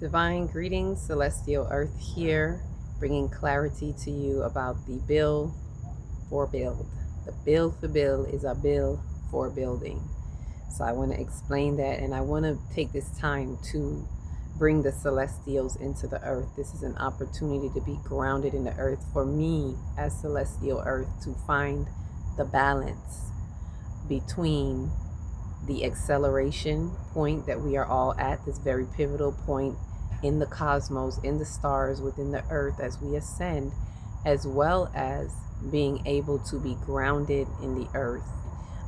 Divine greetings, Celestial Earth here, bringing clarity to you about the bill for build. The bill for build is a bill for building. So I want to explain that, and I want to take this time to bring the celestials into the earth. This is an opportunity to be grounded in the earth for me as Celestial Earth to find the balance between the acceleration point that we are all at, this very pivotal point in the cosmos, in the stars, within the earth as we ascend, as well as being able to be grounded in the earth,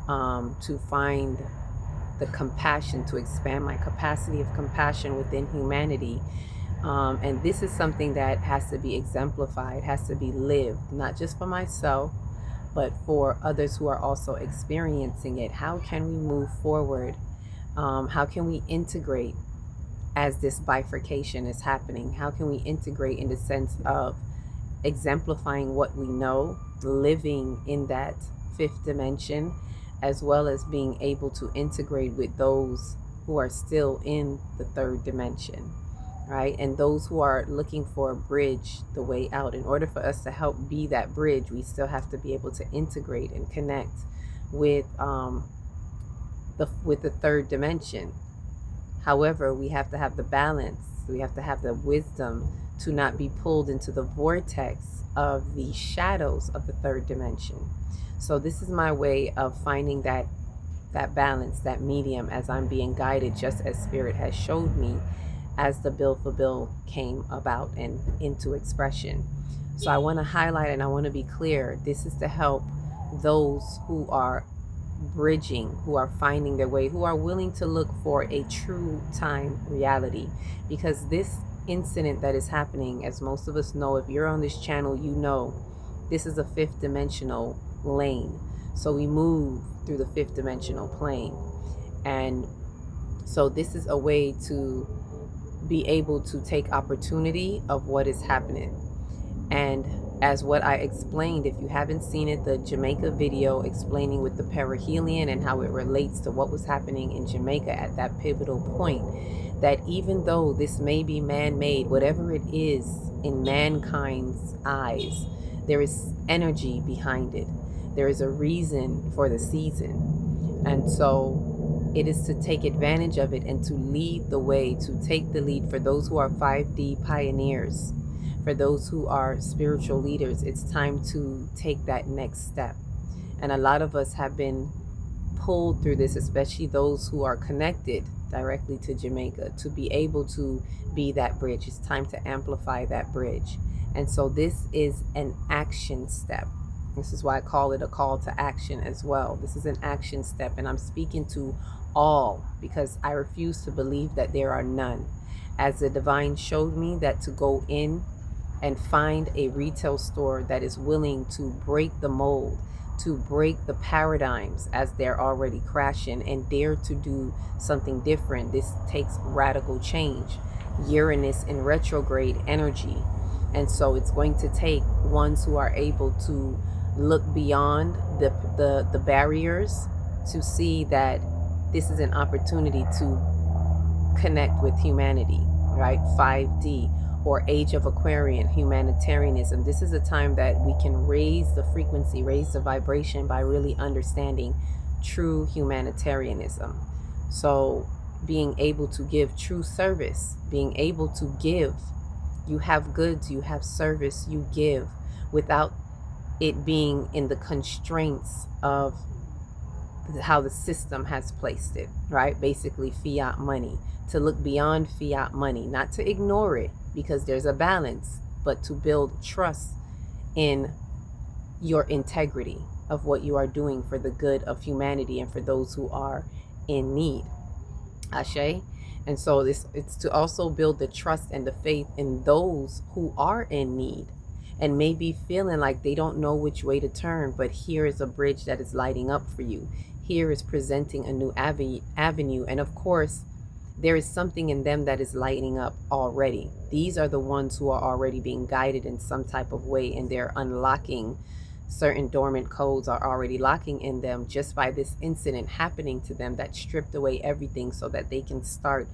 to find the compassion, to expand my capacity of compassion within humanity. And this is something that has to be exemplified, has to be lived, not just for myself, but for others who are also experiencing it. How can we move forward? How can we integrate as this bifurcation is happening? How can we integrate in the sense of exemplifying what we know, living in that fifth dimension, as well as being able to integrate with those who are still in the third dimension, right? And those who are looking for a bridge, the way out. In order for us to help be that bridge, we still have to be able to integrate and connect with the third dimension. However, we have to have the balance. We have to have the wisdom to not be pulled into the vortex of the shadows of the third dimension. So this is my way of finding that balance, that medium, as I'm being guided, just as Spirit has showed me as the bill for bill came about and into expression. So I want to highlight and I want to be clear. This is to help those who are bridging, who are finding their way, who are willing to look for a true time reality. Because this incident that is happening, as most of us know, if you're on this channel, you know this is a fifth dimensional lane. So we move through the fifth dimensional plane. And so this is a way to be able to take opportunity of what is happening. And as what I explained, if you haven't seen it, the Jamaica video explaining with the perihelion and how it relates to what was happening in Jamaica at that pivotal point, that even though this may be man-made, whatever it is in mankind's eyes, there is energy behind it. There is a reason for the season. And so it is to take advantage of it and to lead the way, to take the lead for those who are 5D pioneers, for those who are spiritual leaders. It's time to take that next step. And a lot of us have been pulled through this, especially those who are connected directly to Jamaica, to be able to be that bridge. It's time to amplify that bridge. And so this is an action step. This is why I call it a call to action as well. This is an action step, and I'm speaking to all because I refuse to believe that there are none. As the divine showed me that to go in and find a retail store that is willing to break the mold, to break the paradigms as they're already crashing, and dare to do something different. This takes radical change. Uranus in retrograde energy. And so it's going to take ones who are able to look beyond the barriers, to see that this is an opportunity to connect with humanity, right? 5D or Age of Aquarian, humanitarianism. This is a time that we can raise the frequency, raise the vibration by really understanding true humanitarianism. So being able to give true service, being able to give. You have goods, you have service, you give without it being in the constraints of how the system has placed it, right? Basically fiat money. To look beyond fiat money, not to ignore it because there's a balance, but to build trust in your integrity of what you are doing for the good of humanity and for those who are in need. Ashe. And so it's to also build the trust and the faith in those who are in need and maybe feeling like they don't know which way to turn, but here is a bridge that is lighting up for you. Here is presenting a new avenue. And of course, there is something in them that is lighting up already. These are the ones who are already being guided in some type of way, and they're unlocking certain dormant codes, are already locking in them just by this incident happening to them that stripped away everything so that they can start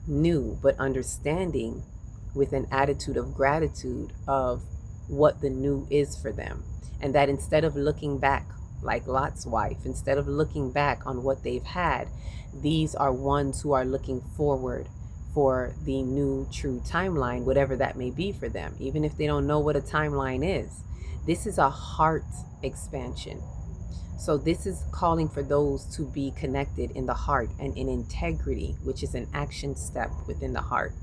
new, but understanding with an attitude of gratitude of what the new is for them. And that instead of looking back like Lot's wife, instead of looking back on what they've had, these are ones who are looking forward for the new true timeline, whatever that may be for them, even if they don't know what a timeline is. This is a heart expansion. So this is calling for those to be connected in the heart and in integrity, which is an action step within the heart.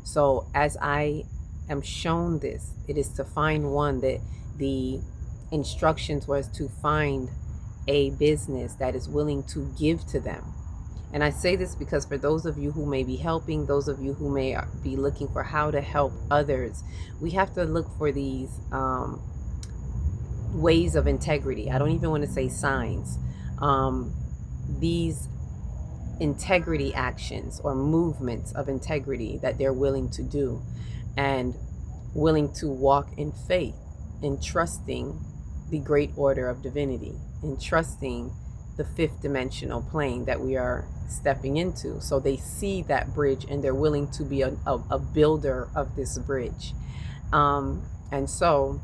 So as I am shown this, it is to find one that the instructions was to find a business that is willing to give to them. And I say this because for those of you who may be helping, those of you who may be looking for how to help others, we have to look for these ways of integrity. I don't even want to say signs. These integrity actions or movements of integrity that they're willing to do, and willing to walk in faith, in trusting the great order of divinity, in trusting the fifth dimensional plane that we are stepping into. So they see that bridge and they're willing to be a builder of this bridge. And so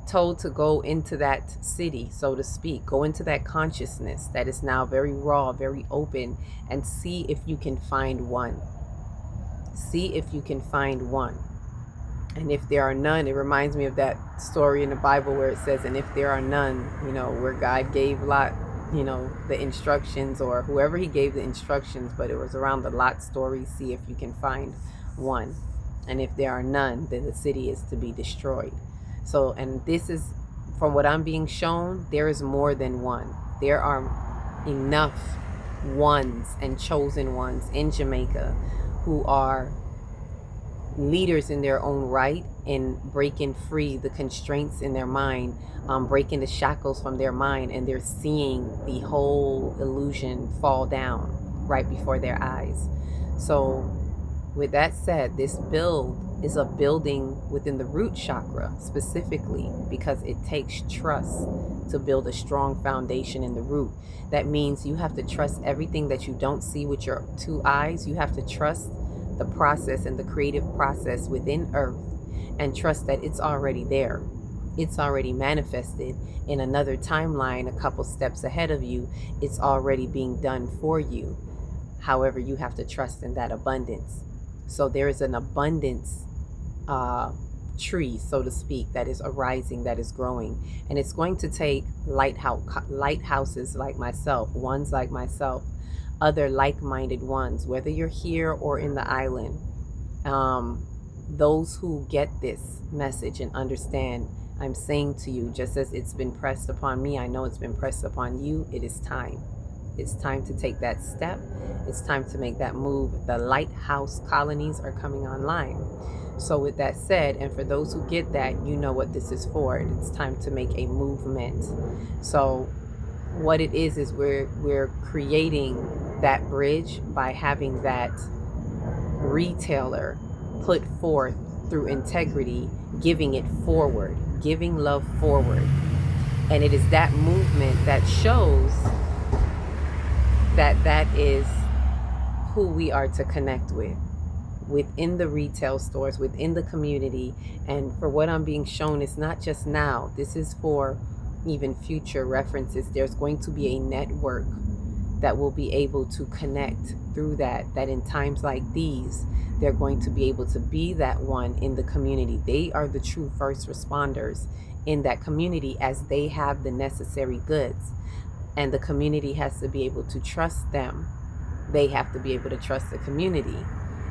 told to go into that city, so to speak, go into that consciousness that is now very raw, very open, and see if you can find one. See if you can find one. And if there are none, it reminds me of that story in the Bible where it says, and if there are none, where God gave Lot, the instructions, or whoever he gave the instructions, but it was around the Lot story, see if you can find one. And if there are none, then the city is to be destroyed. So, and this is, from what I'm being shown, there is more than one. There are enough ones and chosen ones in Jamaica who are leaders in their own right, in breaking free the constraints in their mind, breaking the shackles from their mind, and they're seeing the whole illusion fall down right before their eyes. So with that said, this build is a building within the root chakra specifically, because it takes trust to build a strong foundation in the root. That means you have to trust everything that you don't see with your two eyes. You have to trust the process and the creative process within earth, and trust that it's already there. It's already manifested in another timeline, a couple steps ahead of you. It's already being done for you. However, you have to trust in that abundance. So there is an abundance tree, so to speak, that is arising, that is growing. And it's going to take lighthouses like myself, ones like myself, other like-minded ones, whether you're here or in the island, those who get this message and understand. I'm saying to you, just as it's been pressed upon me, I know it's been pressed upon you. It is time. It's time to take that step. It's time to make that move. The lighthouse colonies are coming online. So with that said, and for those who get that, you know what this is for. It's time to make a movement. So what it is we're creating that bridge by having that retailer put forth through integrity, giving it forward, giving love forward. And it is that movement that shows that is who we are to connect with within the retail stores, within the community. And for what I'm being shown, it's not just now. This is for even future references. There's going to be a network that will be able to connect through that in times like these, they're going to be able to be that one in the community. They are the true first responders in that community, as they have the necessary goods. And the community has to be able to trust them. They have to be able to trust the community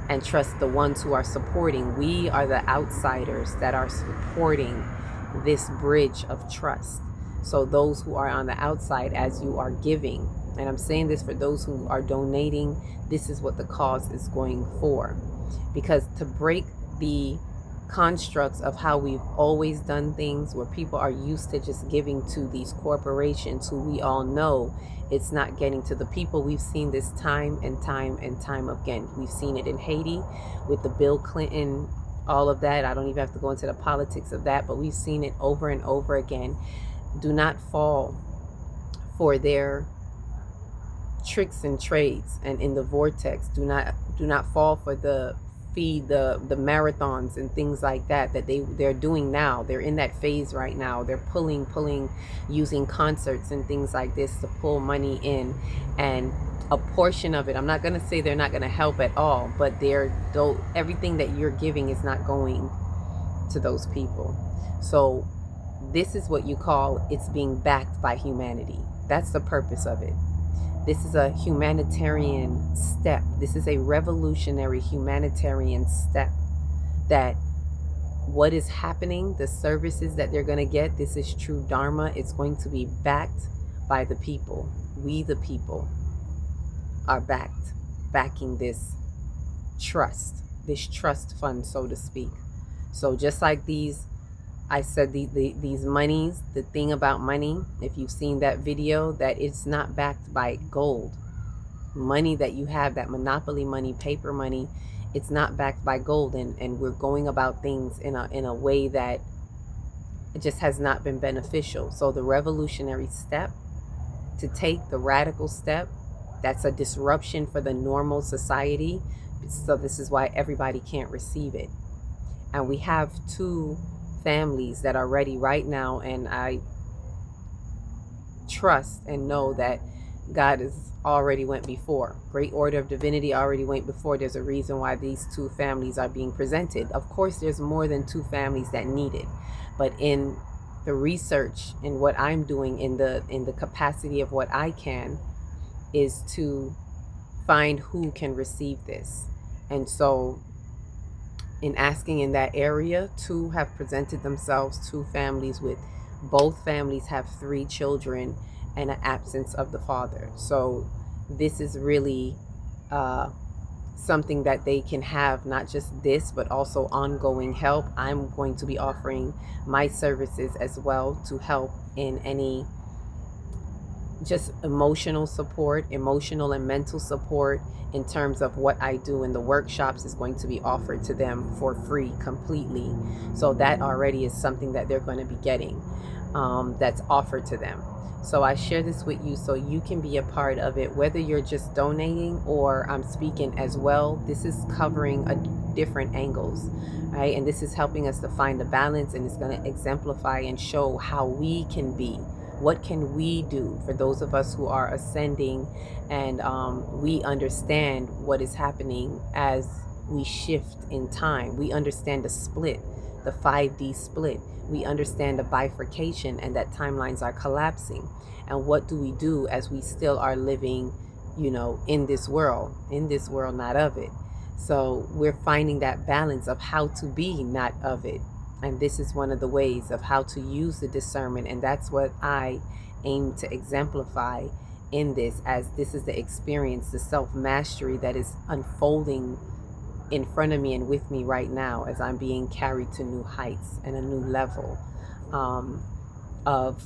and trust the ones who are supporting. We are the outsiders that are supporting this bridge of trust. So those who are on the outside, as you are giving, and I'm saying this for those who are donating, this is what the cause is going for. Because to break the constructs of how we've always done things, where people are used to just giving to these corporations who we all know it's not getting to the people. We've seen this time and time and time again. We've seen it in Haiti with the Bill Clinton, all of that. I don't even have to go into the politics of that, but we've seen it over and over again. Do not fall for their tricks and trades and in the vortex. Do Do not fall for the marathons and things like that they're doing now. They're in that phase right now. They're pulling, using concerts and things like this to pull money in, and a portion of it, I'm not going to say they're not going to help at all, but everything that you're giving is not going to those people. So this is what you call it's being backed by humanity. That's the purpose of it. This is a humanitarian step. This is a revolutionary humanitarian step. That what is happening, the services that they're going to get, this is true Dharma. It's going to be backed by the people. We, the people, are backing this trust fund, so to speak. So just like these, I said these monies, the thing about money, if you've seen that video, that it's not backed by gold. Money that you have, that monopoly money, paper money, it's not backed by gold, and we're going about things in a way that it just has not been beneficial. So the revolutionary step to take, the radical step, that's a disruption for the normal society. So this is why everybody can't receive it. And we have 2 families that are ready right now, and I trust and know that God has already went before. Great Order of Divinity already went before. There's a reason why these 2 families are being presented. Of course, there's more than 2 families that need it, but in the research and what I'm doing in the capacity of what I can is to find who can receive this. And so in asking in that area, 2 have presented themselves, 2 families with, both families have 3 children and an absence of the father. So this is really something that they can have, not just this, but also ongoing help. I'm going to be offering my services as well to help in any just emotional support, emotional and mental support in terms of what I do in the workshops is going to be offered to them for free completely. So that already is something that they're going to be getting, that's offered to them. So I share this with you so you can be a part of it, whether you're just donating or I'm speaking as well. This is covering different angles, right? And this is helping us to find a balance, and it's going to exemplify and show how we can be. What can we do for those of us who are ascending, and we understand what is happening as we shift in time. We understand the split, the 5D split. We understand the bifurcation and that timelines are collapsing. And what do we do as we still are living, in this world, not of it. So we're finding that balance of how to be not of it. And this is one of the ways of how to use the discernment. And that's what I aim to exemplify in this, as this is the experience, the self-mastery that is unfolding in front of me and with me right now as I'm being carried to new heights and a new level of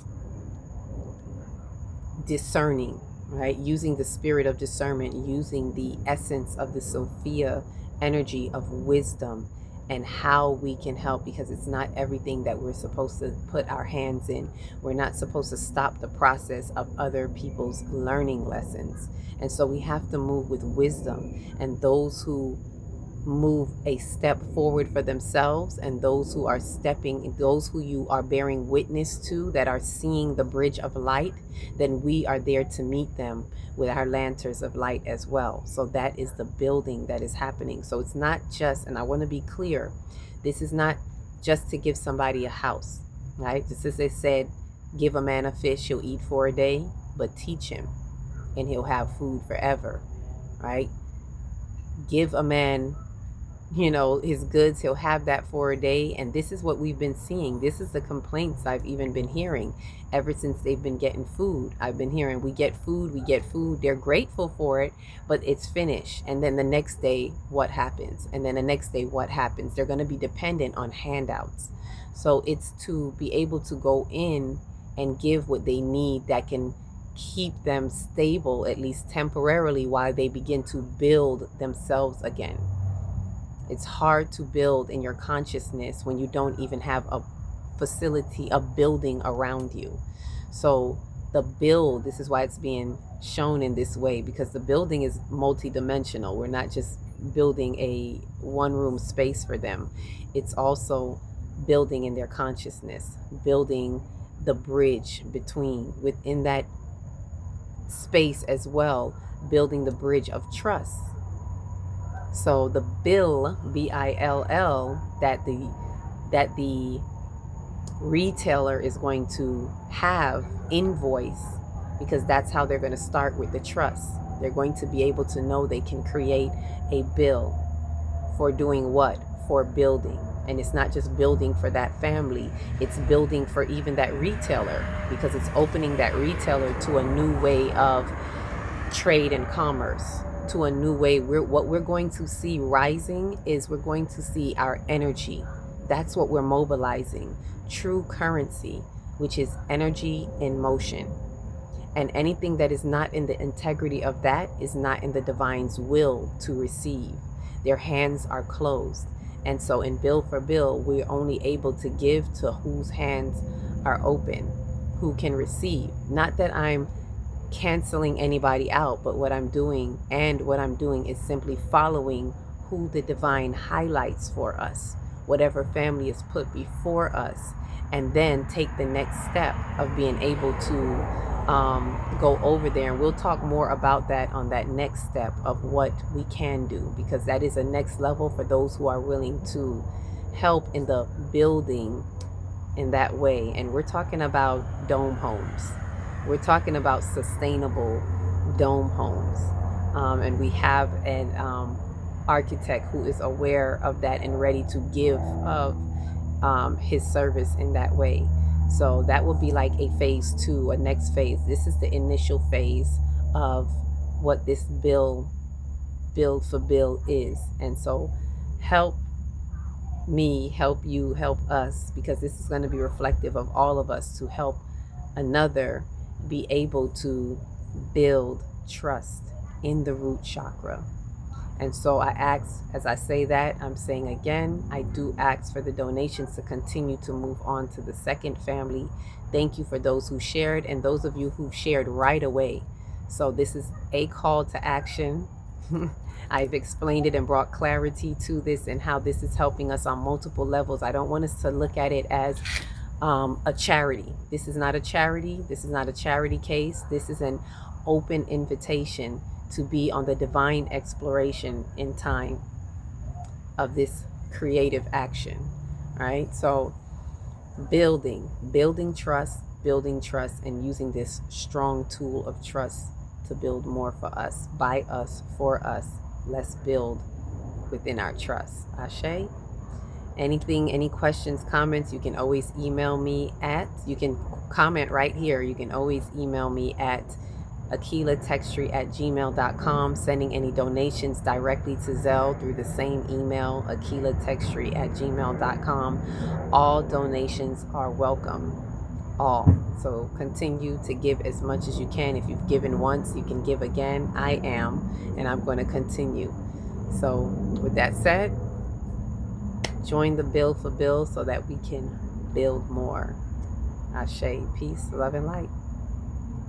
discerning, right? Using the spirit of discernment, using the essence of the Sophia energy of wisdom, and how we can help, because it's not everything that we're supposed to put our hands in. We're not supposed to stop the process of other people's learning lessons. And so we have to move with wisdom, and those who move a step forward for themselves, and those who are those who you are bearing witness to, that are seeing the bridge of light, then we are there to meet them with our lanterns of light as well. So that is the building that is happening. So it's not just, and I want to be clear, this is not just to give somebody a house, right? Just as they said, give a man a fish, he'll eat for a day, but teach him and he'll have food forever, right? Give a man his goods, he'll have that for a day. And this is what we've been seeing. This is the complaints I've even been hearing ever since they've been getting food. I've been hearing, we get food. They're grateful for it, but it's finished. And then the next day, what happens? And then the next day, what happens? They're going to be dependent on handouts. So it's to be able to go in and give what they need that can keep them stable, at least temporarily, while they begin to build themselves again. It's hard to build in your consciousness when you don't even have a facility, a building around you. So the build, this is why it's being shown in this way, because the building is multidimensional. We're not just building a one-room space for them. It's also building in their consciousness, building the bridge between within that space as well, building the bridge of trust. So the bill, bill, that the retailer is going to have invoice, because that's how they're going to start with the trust. They're going to be able to know they can create a bill for doing what? For building. And it's not just building for that family, it's building for even that retailer, because it's opening that retailer to a new way of trade and commerce, to a new way. What we're going to see rising is we're going to see our energy. That's what we're mobilizing. True currency, which is energy in motion. And anything that is not in the integrity of that is not in the divine's will to receive. Their hands are closed. And so in bill for bill, we're only able to give to whose hands are open, who can receive. Not that I'm canceling anybody out, but what I'm doing is simply following who the divine highlights for us, whatever family is put before us, and then take the next step of being able to go over there. And we'll talk more about that on that next step of what we can do, because that is a next level for those who are willing to help in the building in that way. And we're talking about dome homes. We're talking about sustainable dome homes. And we have an architect who is aware of that and ready to give of his service in that way. So that will be like a phase 2, a next phase. This is the initial phase of what this build for bill is. And so help me, help you, help us, because this is going to be reflective of all of us, to help another be able to build trust in the root chakra. And so I ask, as I say that, I'm saying again, I do ask for the donations to continue to move on to the second family. Thank you for those who shared, and those of you who shared right away. So this is a call to action. I've explained it and brought clarity to this and how this is helping us on multiple levels. I don't want us to look at it as a charity. This is not a charity. This is not a charity case. This is an open invitation to be on the divine exploration in time of this creative action, right? So building trust, and using this strong tool of trust to build more for us, by us, for us. Let's build within our trust. Ashe. Anything, any questions, comments, you can always email me at, you can comment right here. You can always email me at akilahtextri@gmail.com, sending any donations directly to Zelle through the same email, akilahtextri@gmail.com. All donations are welcome, all. So continue to give as much as you can. If you've given once, you can give again. I am, and I'm going to continue. So with that said, join the bill for bill so that we can build more. Ashe, peace, love, and light.